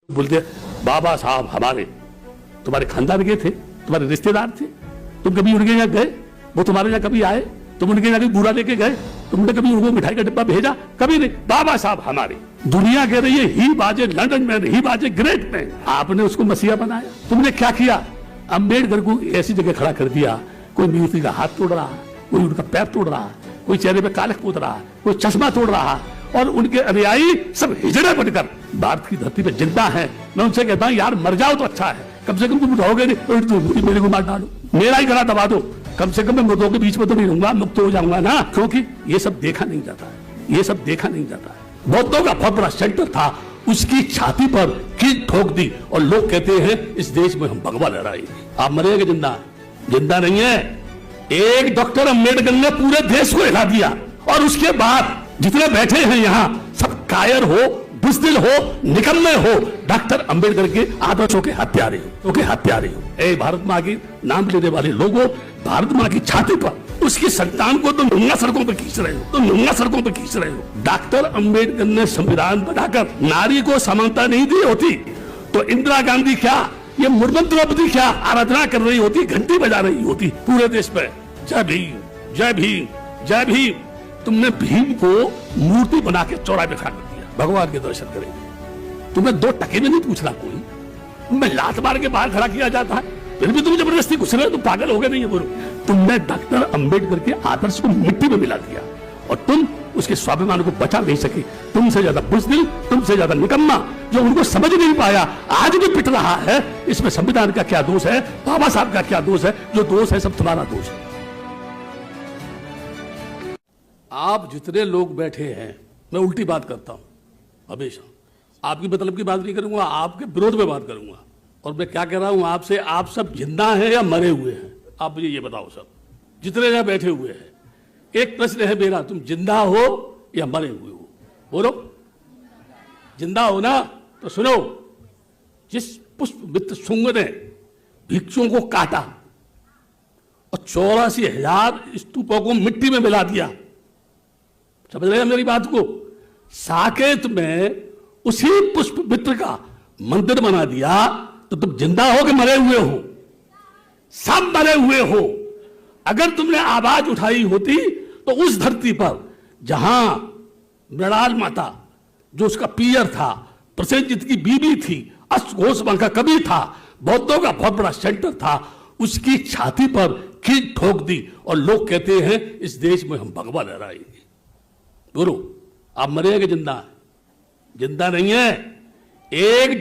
बोलते बाबा साहब हमारे तुम्हारे खानदान के थे, तुम्हारे रिश्तेदार थे, तुम कभी उनके यहाँ गए? वो तुम्हारे यहाँ कभी आए? तुम उनके यहाँ कभी बुरा लेके गए? तुमने कभी उनको मिठाई का डिब्बा भेजा? कभी नहीं। बाबा साहब हमारे, दुनिया कह रही है ही बाजे लंदन में, ही बाजे ग्रेट में, आपने उसको मसीहा बनाया। तुमने क्या किया? अम्बेडकर को ऐसी जगह खड़ा कर दिया, कोई मूर्ति का हाथ तोड़ रहा, कोई उनका पैर तोड़ रहा, कोई चेहरे पे कालक पोत रहा, कोई चश्मा तोड़ रहा, और उनके अनुयायी सब हिजड़े बनकर भारत की धरती पे जिंदा है। मैं उनसे कहता हूं यार मर जाओ तो अच्छा है, कम से कम तुम रहोगे नहीं तो मेरे को मार डालो, मेरा ही गला दबा दो, कम से कम मैं मुर्दों के बीच में तो नहीं रहूंगा, मुक्त हो जाऊंगा ना। क्योंकि ये सब देखा नहीं जाता है, ये सब देखा नहीं जाता है। बौद्धों का बहुत बड़ा सेंटर था, उसकी छाती पर कील ठोक दी और लोग कहते हैं इस देश में हम भगवा लहराएंगे। आप मरेंगे जिंदा? जिंदा नहीं है। एक डॉक्टर अम्बेडकर ने पूरे देश को हिला दिया, और उसके बाद जितने बैठे हैं यहाँ सब कायर हो, बुज़दिल हो, निकम्मे हो, डॉक्टर अम्बेडकर के आदर्शों के हत्यारे हो, हत्यारे हो। ए भारत माँ की नाम लेने वाले लोगों, भारत माँ की छाती पर उसकी संतान को तुम नंगा सड़कों पर खींच रहे हो, तुम नंगा सड़कों पर खींच रहे हो। डॉक्टर अम्बेडकर ने संविधान बनाकर नारी को समानता नहीं दी होती तो इंदिरा गांधी क्या, ये मुर्मन द्रौपदी क्या आराधना कर रही होती, घंटी बजा रही होती पूरे देश पे, जय भीम जय भीम जय भीम। तुमने भीम को मूर्ति बना के चौराहे पे खड़ा कर दिया, भगवान के दर्शन करेंगे। तुम्हें 2 टके में नहीं पूछना कोई, तुम्हें लात मार के बाहर खड़ा किया जाता है, फिर भी तुम जबरदस्ती घुस रहे हो, तुम पागल हो गए नहीं? बोलो, तुमने डॉक्टर अम्बेडकर के आदर्श को मिट्टी में मिला दिया और तुम उसके स्वाभिमान को बचा नहीं सके। तुमसे ज्यादा बुज़दिल, तुमसे ज्यादा निकम्मा जो उनको समझ नहीं पाया आज भी पिट रहा है। इसमें संविधान का क्या दोष है, बाबा साहब का क्या दोष है? जो दोष है सब तुम्हारा दोष है। आप जितने लोग बैठे हैं, मैं उल्टी बात करता हूं हमेशा, आपकी मतलब की बात नहीं करूंगा, आपके विरोध में बात करूंगा। और मैं क्या कह रहा हूं आपसे, आप सब जिंदा हैं या मरे हुए हैं? आप मुझे ये बताओ, सब जितने यहां बैठे हुए हैं, एक प्रश्न है मेरा, तुम जिंदा हो या मरे हुए हो? बोलो, जिंदा हो ना? तो सुनो, जिस पुष्पमित्र शुंग ने भिक्षुओं को काटा और 84,000 स्तूपों को मिट्टी में मिला दिया, समझ रहे हैं मेरी बात को? साकेत में उसी पुष्पमित्र का मंदिर बना दिया, तो तुम जिंदा हो कि मरे हुए हो? सब मरे हुए हो। अगर तुमने आवाज उठाई होती तो उस धरती पर जहां मृणाल माता, जो उसका पियर था, प्रसेनजीत की बीबी थी, अश्वघोष वहां का कवि था, बौद्धों का बहुत बड़ा सेंटर था, उसकी छाती पर कील ठोक दी और लोग कहते हैं इस देश में हम भगवा लहराएंगे। बोलो, आप मरेंगे जिंदा? जिंदा नहीं है। एक